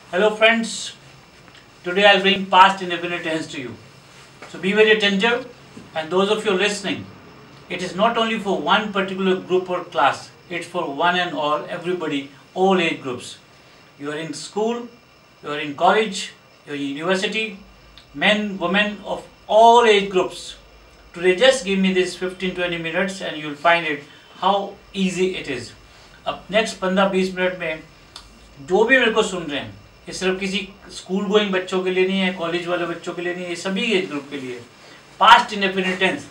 Hello friends, today I'll bring past indefinite tense to you. So be very attentive, and those of you listening, it is not only for one particular group or class, it's for one and all, everybody, all age groups. You are in school, you are in college, you are in university, men, women of all age groups. Today just give me this 15-20 minutes and you'll find it how easy it is. अब next 15-20 minute में जो भी मेरे को सुन रहे हैं, ये सिर्फ किसी स्कूल गोइंग बच्चों के लिए नहीं है, कॉलेज वाले बच्चों के लिए नहीं है, ये सभी एज ग्रुप के लिए। पास्ट इंडेफिनिट टेंस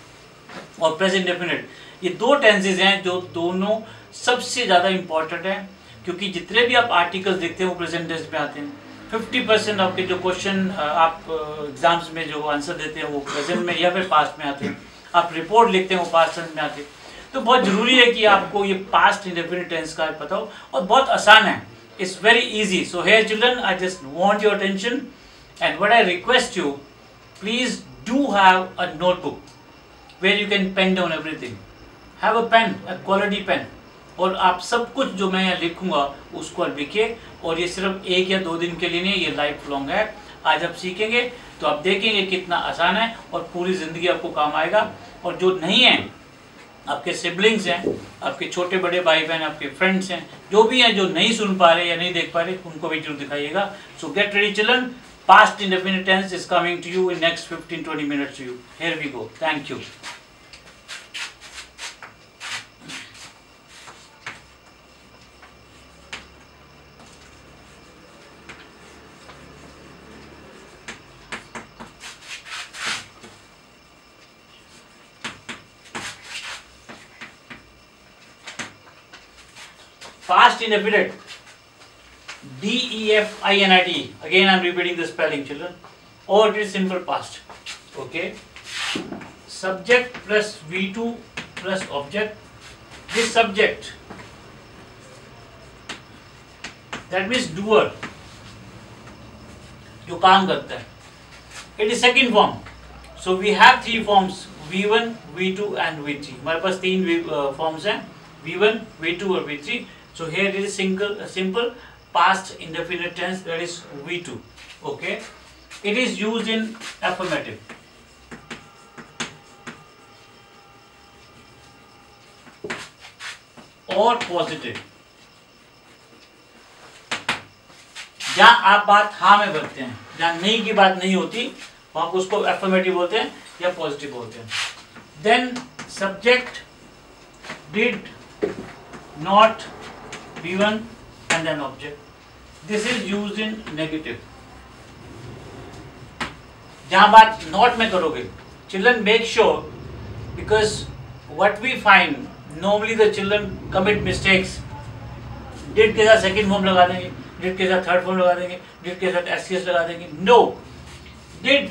और प्रेजेंट इंडेफिनिट, ये दो टेंसेज हैं जो दोनों सबसे ज़्यादा इंपॉर्टेंट हैं, क्योंकि जितने भी आप आर्टिकल्स देखते हैं वो प्रेजेंट टेंस में आते हैं। 50% आपके जो क्वेश्चन आप एग्जाम्स में जो आंसर देते हैं वो प्रेजेंट में या फिर पास्ट में आते हैं। आप रिपोर्ट लिखते हैं वो पास्ट टेंस में आते हैं। तो बहुत ज़रूरी है कि आपको ये पास्ट इंडेफिनिट टेंस का पता हो, और बहुत आसान है। It's very easy. So here children, I just want your attention, and what I request you, please do have a notebook where you can pen down everything. Have a pen, a quality pen, और आप सब कुछ जो मैं यहाँ लिखूंगा उसको लिखिए। और ये सिर्फ 1 या 2 दिन के लिए नहीं, ये लाइफ लॉन्ग है। आज आप सीखेंगे तो आप देखेंगे कितना आसान है और पूरी ज़िंदगी आपको काम आएगा। और जो नहीं है, आपके सिबलिंग्स हैं, आपके छोटे बड़े भाई बहन, आपके फ्रेंड्स हैं, जो भी हैं जो नहीं सुन पा रहे या नहीं देख पा रहे, उनको भी जरूर दिखाइएगा। So get ready children, past indefinite tense is coming to you in next 15-20 minutes to you. Here we go. Thank you. Past indefinite, DEFINIT. Again, I'm repeating the spelling, children. Or it is simple past. Okay. Subject plus V2 plus object. This subject, that means doer, जो काम करता है. It is second form. So we have 3 forms: V1, V2 and V3. हमारे पास 3 forms हैं: V1, V2 और V3. So here it is simple past indefinite tense, that is V2. Okay, it is used in affirmative. और positive, जहां आप बात हाँ में भरते हैं, जहां नहीं की बात नहीं होती, वहां उसको affirmative बोलते हैं या पॉजिटिव बोलते हैं. Then subject did not, V1 and then object. This is used in negative. जहां बात not में करोगे, children make sure, because what we find normally the children commit mistakes. Did के साथ second form लगा देंगे, did के साथ third form लगा देंगे, did के साथ SCS लगा देंगे. No, did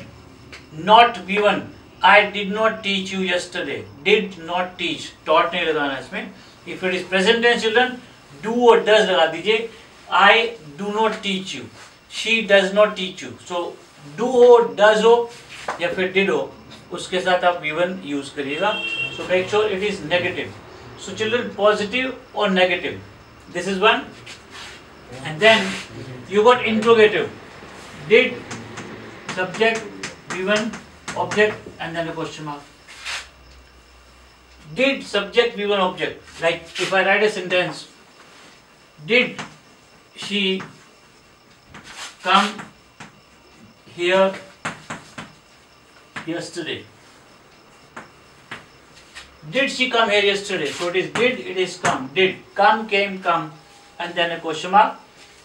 not V1. I did not teach you yesterday. Did not teach. Taught नहीं लगाना इसमें. If it is present tense, children, do or does लगा दीजिए. I do not teach you. She does not teach you. So do हो, does हो या फिर did हो, उसके साथ आप V1 यूज करिएगा. So make sure it is negative. So children, positive or negative. This is one. And then you got interrogative. Did, subject, V1, object, and then a question mark. Did, subject, V1, object. Like if I write a sentence, did she come here yesterday? Did she come here yesterday? So it is did, it is come. Did, come, came, come, and then a question mark.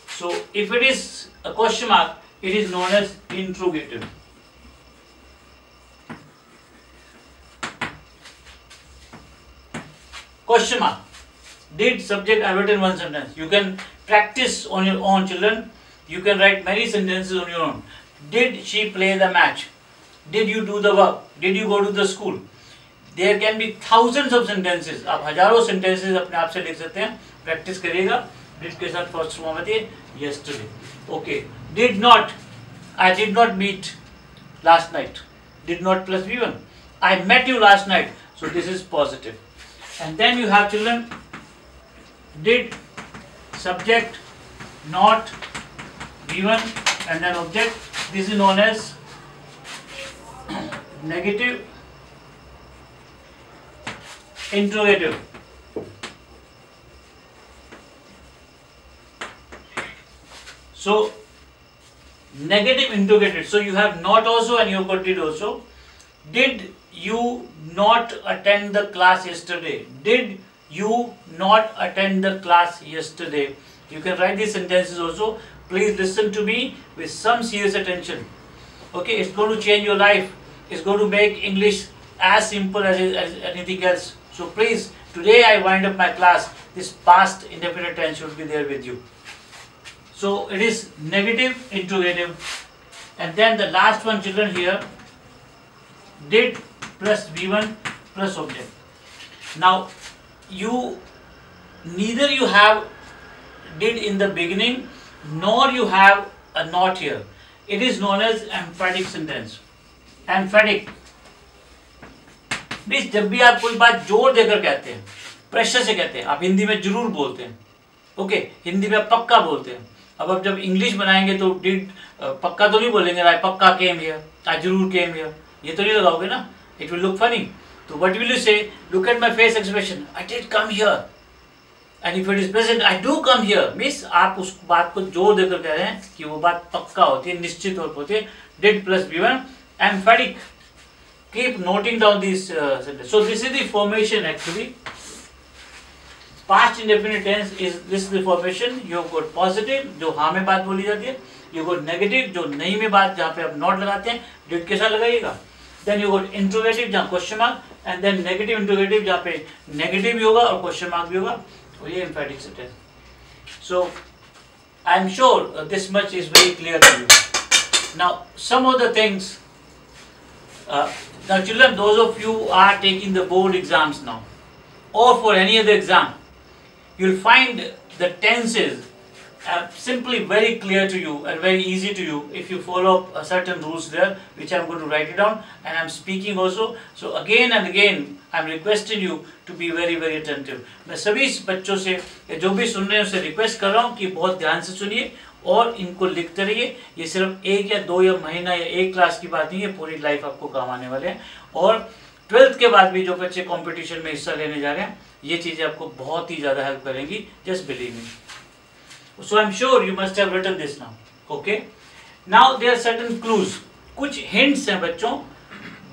So if it is a question mark, it is known as interrogative. Question mark. Did, subject, I've written one sentence. You can practice on your own, children. You can write many sentences on your own. Did she play the match? Did you do the work? Did you go to the school? There can be thousands of sentences. आप हजारों sentences अपने आप से लिख सकते हैं. Practice करिएगा. Did के साथ first form आती है yesterday. Okay. Did not. I did not meet last night. Did not plus V1. I met you last night. So this is positive. And then you have, children, did, subject, not, V1 and then object. This is known as negative interrogative. So negative interrogative. So you have not also and you have got did also. Did you not attend the class yesterday? Did you not attend the class yesterday? You can write these sentences also. Please listen to me with some serious attention. Okay, it's going to change your life. It's going to make English as simple as anything else. So please, today I wind up my class. This past indefinite tense should be there with you. So it is negative interrogative. And then the last one, children, here, did plus V1 plus object. Now, neither you have did in the beginning, nor you have a not here. It is known as emphatic sentence. Emphatic means जब भी आप कोई बात जोर देकर कहते हैं, pressure से कहते हैं, आप हिंदी में जरूर बोलते हैं. ओके, हिंदी में पक्का बोलते हैं. अब आप जब इंग्लिश बनाएंगे तो डिड पक्का तो नहीं बोलेंगे, आई पक्का केम हियर, आई जरूर केम हियर, ये तो नहीं लगाओगे ना, इट विल लुक फनी. तो व्हाट विल यू से? Look at my face expression, I did come here. And if it is present, I do come here. Means आप उस बात को जोर देकर कह रहे हैं कि वो बात पक्का होती है, निश्चित तौर पर होती है. Did plus V1 emphatic. Keep noting down these sentences. So this is the formation actually. Past indefinite tense is this the formation. You have got positive जो हाँ में बात बोली जाती है. You got negative जो नहीं में बात जहाँ पे आप not लगाते हैं, did के साथ लगाइएगा. Then you got interrogative जहाँ question mark, and then negative interrogative जहाँ पे negative भी होगा और question mark भी होगा. और ये emphatic sentence. So I am sure this much is very clear to you. Now some of the things. Now children, those of you who are taking the board exams now or for any other exam, you will find the tenses simply very clear to you and very easy to you if you follow certain rules there, which I am going to write it down, and I am speaking also. So again and again I am requesting you to be very very attentive. मैं सभी बच्चों से जो भी सुन रहे हैं उसे request कर रहा हूँ कि बहुत ध्यान से सुनिए और इनको लिखते रहिए. ये सिर्फ एक या दो या महीना या एक क्लास की बात नहीं है, पूरी लाइफ आपको काम आने वाले हैं. और 12th के बाद भी जो बच्चे कंपटीशन में हिस्सा लेने जा रहे हैं, ये चीज़ें आपको बहुत ही ज़्यादा हेल्प करेंगी. Just believe me. So I am sure you must have written this now. Okay, now there are certain clues. कुछ हिंट्स हैं बच्चों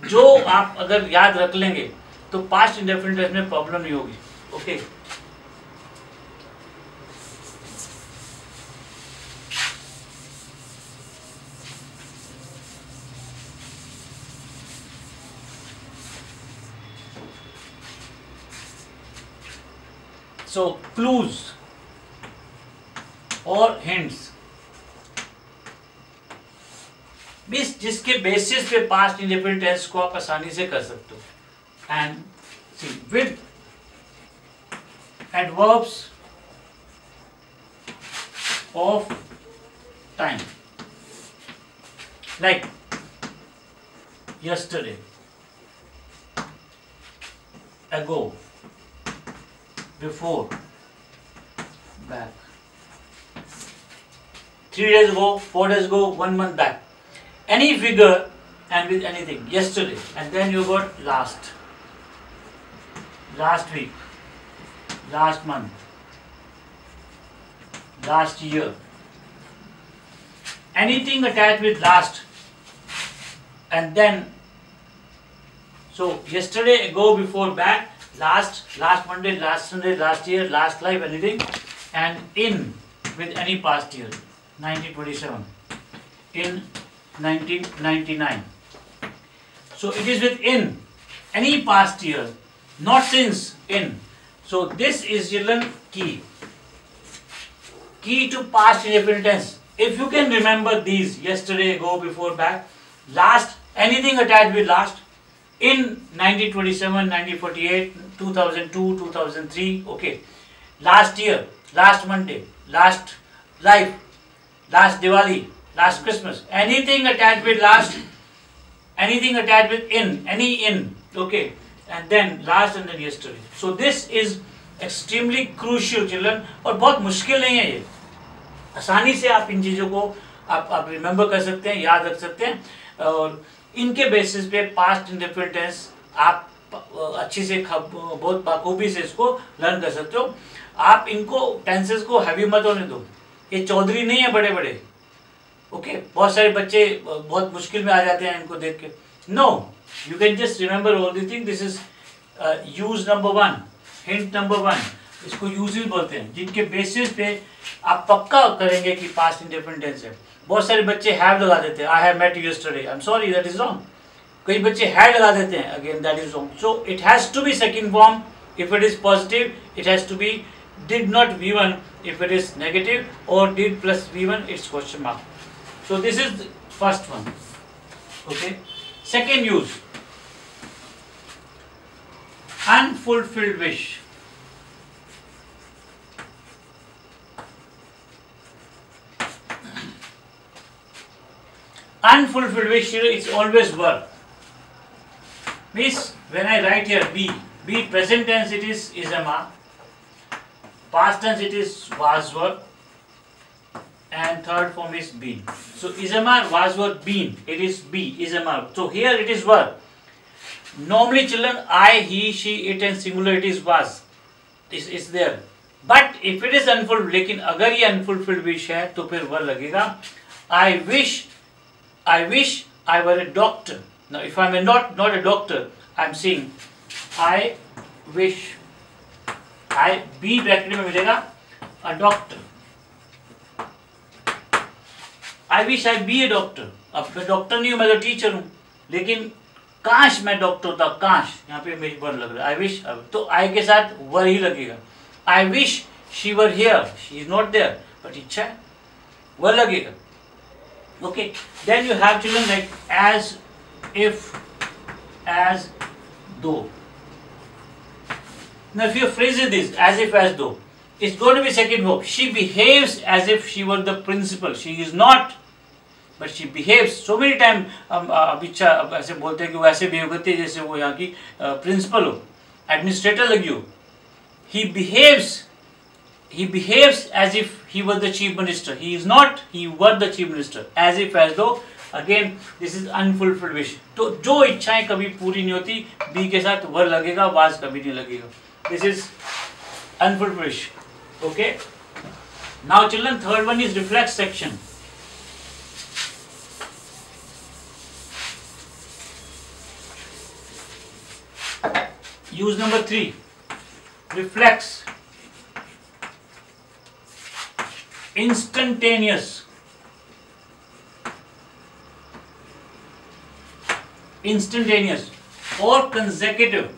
जो आप अगर याद रख लेंगे तो पास्ट इंडेफिनिट टेंस में प्रॉब्लम नहीं होगी. ओके, so clues और hints मीन्स जिसके बेसिस पे पास्ट इंडेफिनिट टेंस को आप आसानी से कर सकते हो. And see with adverbs of time like yesterday, ago, before, back, 3 days ago, 4 days ago, 1 month back, any figure and with anything. Yesterday, and then you got last week, last month, last year, anything attached with last. And then so yesterday, ago, before, back, last Monday, last Sunday, last year, last life, anything, and in with any past year, 1927, in 1999. So it is with in any past year, not since, in. So this is children key to past indefinite tense. If you can remember these, yesterday, ago, before, back, last, anything attached with last, in 1927, 1948, 2002, 2003, okay, last year, last Monday, last life, last Diwali, last Christmas, anything attached with last, anything attached with in, any in, okay, and then last and then yesterday. So this is extremely crucial children, और बहुत मुश्किल नहीं है ये. आसानी से आप इन चीज़ों को आप रिमेंबर कर सकते हैं, याद रख सकते हैं, और इनके बेसिस पे पास्ट इंडेफिनिट टेंस आप अच्छी से बहुत बखूबी से इसको लर्न कर सकते हो। आप इनको टेंसेस को हैवी मत होने दो, ये चौधरी नहीं है बड़े बड़े, ओके। बहुत सारे बच्चे बहुत मुश्किल में आ जाते हैं इनको देख के। No, you can just remember all this thing. This is use number 1, hint number 1, इसको यूजेस बोलते हैं, जिनके बेसिस पे आप पक्का करेंगे कि पास्ट इंडेफिनिट टेंस है। बहुत सारे बच्चे हैव लगा देते हैं, I have met you yesterday, I am sorry that is wrong. कई बच्चे हैड लगा देते हैं, again that is wrong. So it has to be second form if it is positive, it has to be did not V1 if it is negative, or did plus V1 it's question mark. So this is the first one, okay. Second use, unfulfilled wish. Unfulfilled wish, it's always verb. Means when I write here be present tense it is a mark, past tense it is was verb, and third form is been. So ismar, was verb, been, it is be, ismar. So here it is verb. Normally children, I, he, she, it and singular it is was, this is there. But if it is unfulfilled, लेकिन अगर ये unfulfilled wish है तो फिर verb लगेगा। I wish I were a doctor. Now if I am not a doctor, I am saying I wish, I be bracket में मिलेगा a doctor. I wish I be a doctor. अब मैं doctor नहीं हूं, मैं तो teacher हूं, लेकिन काश मैं डॉक्टर होता, काश, यहाँ पे मेरी वर्ड लग रहा है आई विश, तो आई के साथ वर ही लगेगा। I wish she were here, she is not there, but इच्छा है, वर लगेगा, okay. Then you have children like as, if, as, though. Now if you phrase this as if, as though, it's going to be second verb. She behaves as if she were the principal. She is not, but she behaves. So many times अभिच्छा ऐसे बोलते हैं कि वो ऐसे behave करती है जैसे वो यहाँ की प्रिंसिपल हो, एडमिनिस्ट्रेटर लगी हो। He behaves as if he was the chief minister. He is not, he was the chief minister. As if, as though. Again, this is unfulfilled wish. तो जो इच्छाएं कभी पूरी नहीं होती, बी के साथ वर लगेगा, वाज कभी नहीं लगेगा। This is unfulfilled wish, okay. Now children, third one is reflex section. Use number 3, reflex, instantaneous, or consecutive.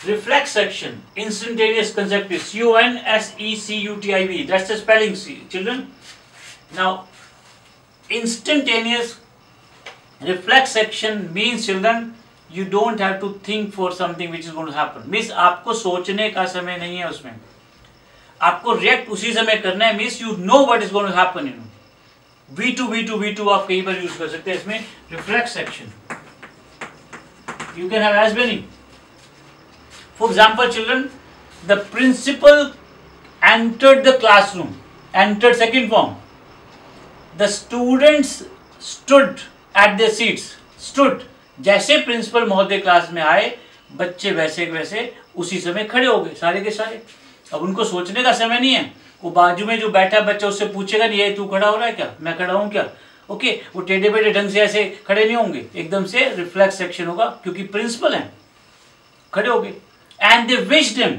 Reflex section, instantaneous, consecutive, CONSECUTIV, that's the spelling, children. Now instantaneous reflex section means children, you don't have to think for something which is going to happen. Means आपको सोचने का समय नहीं है उसमें, आपको react उसी समय करना है। Means you know what is going to happen, you know. V2 आप कई बार यूज कर सकते हैं इसमें। Reflex section you can have as many. For example, children, the principal entered the classroom. Entered second form. The students stood at their seats. Stood. जैसे principal महोदय class में आए, बच्चे वैसे वैसे उसी समय खड़े हो गए, सारे के सारे। अब उनको सोचने का समय नहीं है। वो बाजू में जो बैठा बच्चा उससे पूछेगा नहीं, ये तू खड़ा हो रहा है क्या, मैं खड़ा हूँ क्या, ओके। वो टेढ़े बेढ़े ढंग से ऐसे खड़े नहीं होंगे, एकदम से रिफ्लेक्स सेक्शन होगा, क्योंकि प्रिंसिपल हैं, खड़े हो गए। एंड दे विश्ड हिम,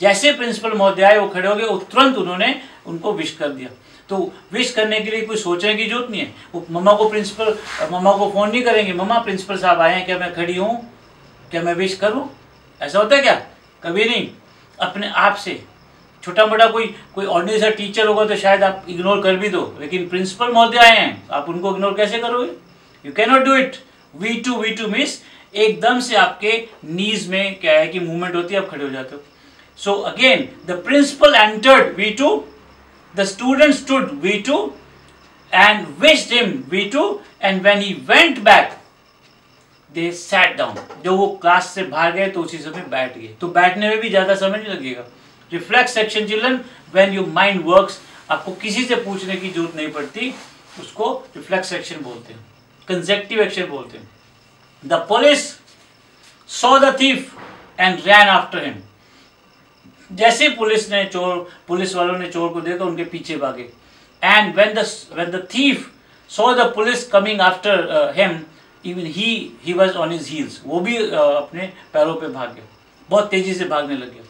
जैसे प्रिंसिपल महोदय आए वो खड़े हो गए, तुरंत उन्होंने उनको विश कर दिया। तो विश करने के लिए कोई सोचने की जरूरत नहीं है। वो मम्मा को फोन नहीं करेंगे, मम्मा प्रिंसिपल साहब आए हैं, क्या मैं खड़ी हूँ, क्या मैं विश करूँ, ऐसा होता है क्या, कभी नहीं। अपने आप से छोटा मोटा कोई ऑर्डिनरी सा टीचर होगा तो शायद आप इग्नोर कर भी दो, लेकिन प्रिंसिपल महोदय आए हैं, आप उनको इग्नोर कैसे करोगे, you can not do it. V2 means एकदम से आपके नीज में क्या है कि मूवमेंट होती है, आप खड़े हो जाते हो। So again the principal entered V2, the student stood V2 and wished him V2, and when he went back they sat down. जब वो क्लास से बाहर गए तो उसी समय बैठ गए, तो बैठने में भी ज्यादा समय नहीं लगेगा। Reflex section children when your mind works, आपको किसी से पूछने की जरूरत नहीं पड़ती, उसको रिफ्लेक्स सेक्शन बोलते हैं, कंसेक्टिव एक्शन बोलते हैं। The police saw the thief and ran after him, जैसे पुलिस वालों ने चोर को देखा उनके पीछे भागे। And when the thief saw the police coming after him, even he was on his heels, वो भी अपने पैरों पे भाग गया, बहुत तेजी से भागने लग गया।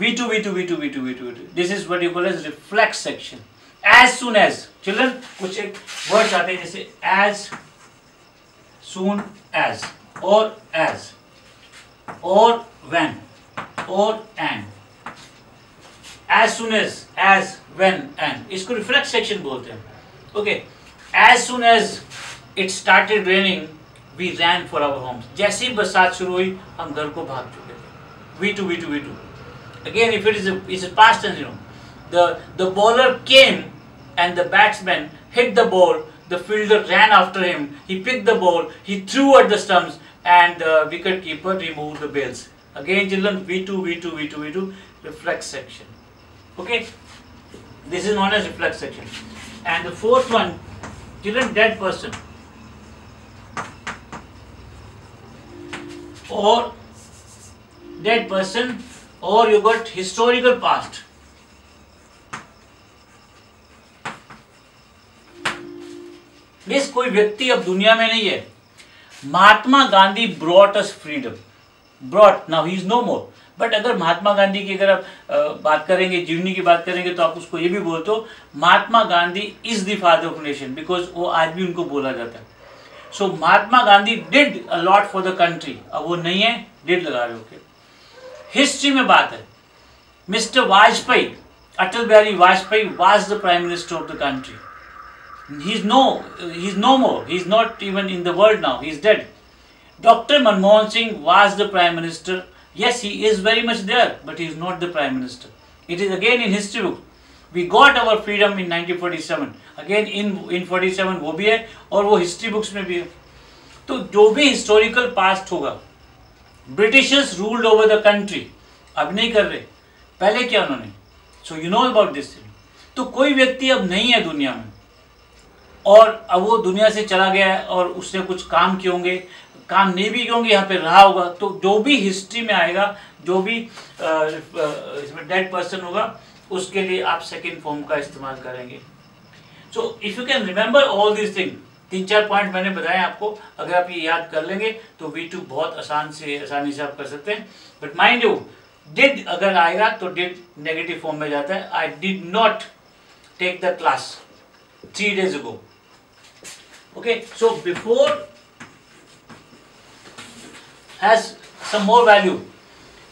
V2 V2 V2 V2 V2 V2, this is what you call as reflex section. As soon as, children कुछ एक वर्ड्स आते हैं जैसे एज सून एज, और एज, और व्हेन, और and, as soon as when and, इसको रिफ्लेक्स सेक्शन बोलते हैं। Okay, as soon as it started raining we ran for our homes, जैसे ही बरसात शुरू हुई हम घर को भाग चुके थे। V2 V2 V2, again if it's a past tense, you know, the bowler came and the batsman hit the ball, the fielder ran after him, he picked the ball, he threw at the stumps, and the wicket keeper removed the bails. Again children, V2 V2 V2 V2, reflex section. Okay, this is known as reflex section. And the fourth one, children, dead person or dead person, or you got historical past. This कोई व्यक्ति अब दुनिया में नहीं है। Mahatma Gandhi brought us freedom, brought, now he is no more, but अगर महात्मा गांधी की अगर आप बात करेंगे, जीवनी की बात करेंगे, तो आप उसको ये भी बोलते हो Mahatma Gandhi is the father of nation, because वो आज भी उनको बोला जाता है। So Mahatma Gandhi did a lot for the country, अब वो नहीं है, डिड लगा रहे हो। हिस्ट्री में बात है, mister Vajpayee, Atal Bihari Vajpayee was the prime minister of the country. he is no more, he is not even in the world now, he is dead. Dr. Manmohan Singh was the prime minister. Yes, he is very much there, but he is not the prime minister. It is again in history book. We got our freedom in 1947. Again in 47 वो भी है और वो history books में भी है। तो जो भी हिस्टोरिकल पास्ट होगा, Britishers ruled over the country, अब नहीं कर रहे, पहले क्या उन्होंने, so you know about this thing. तो कोई व्यक्ति अब नहीं है दुनिया में और अब वो दुनिया से चला गया है और उसने कुछ काम किए होंगे, काम नहीं भी किए होंगे, यहाँ पे रहा होगा, तो जो भी हिस्ट्री में आएगा, जो भी इसमें डेड पर्सन होगा, उसके लिए आप सेकंड फॉर्म का इस्तेमाल करेंगे। So if you can remember all this thing, 3-4 point मैंने बताए आपको, अगर आप ये याद कर लेंगे तो V2 बहुत आसानी से आप कर सकते हैं। बट माइंड यू, डिड अगर आएगा तो डिड नेगेटिव फॉर्म में जाता है। I did not take the class 3 days ago. Okay, so before has some more value.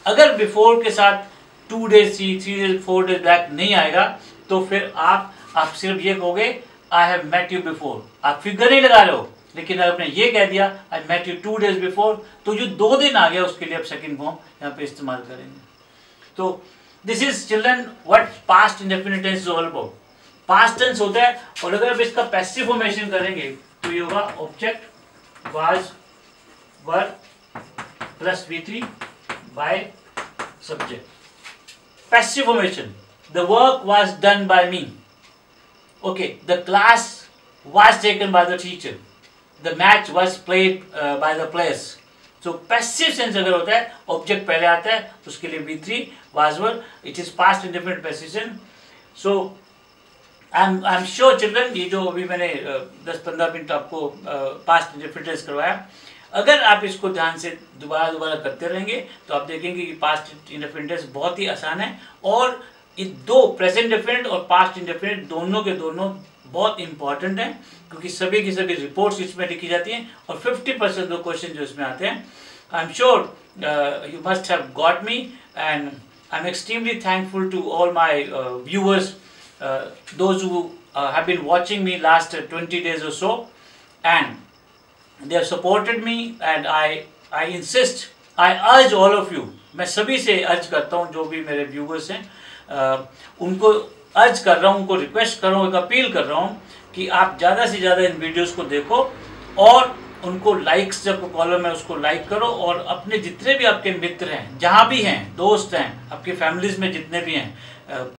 अगर before के साथ 2 days 3 days 4 days back नहीं आएगा तो फिर आप सिर्फ ये कहोगे I have met you before. आप फिगर नहीं लगा रहे हो, लेकिन अगर आपने ये कह दिया I met you 2 days before, तो जो 2 दिन आ गया उसके लिए आप सेकंड फॉर्म यहाँ पे इस्तेमाल करेंगे। तो this is children what past indefinite tense is all about. Past tense होता है और अगर आप इसका पैसिव फॉर्मेशन करेंगे तो ये होगा object was were plus V3 by subject. Passive formation, the work was done by me, okay, the class was taken by the teacher, the match was played by the players. So passive sense अगर होता है, object पहले आता है, उसके लिए V3 was were, it is past indefinite passive. So I am sure children, ये जो अभी मैंने 10-15 मिनट आपको पास्ट इंडेफिनिट करवाया, अगर आप इसको ध्यान से दोबारा करते रहेंगे तो आप देखेंगे कि पास्ट इंडेफिनिट बहुत ही आसान है। और ये दो प्रेजेंट इंडेफिनिट और पास्ट इंडेफिनिट दोनों के दोनों बहुत इंपॉर्टेंट हैं, क्योंकि सभी की सभी रिपोर्ट्स इसमें लिखी जाती हैं और 50% दो क्वेश्चन जो इसमें आते हैं। I am sure you must have got me and I am extremely thankful to all my viewers, those who have been watching me last 20 days or so, and they have supported me, and I insist, I urge all of you, मैं सभी से अर्ज करता हूँ, जो भी मेरे viewers हैं उनको अर्ज कर रहा हूँ, उनको रिक्वेस्ट कर रहा हूँ, एक अपील कर रहा हूँ कि आप ज़्यादा से ज़्यादा इन वीडियोस को देखो और उनको लाइक्स जब कॉलम है उसको लाइक करो, और अपने जितने भी आपके मित्र हैं, जहाँ भी हैं, दोस्त हैं, आपकी फैमिलीज में जितने भी हैं,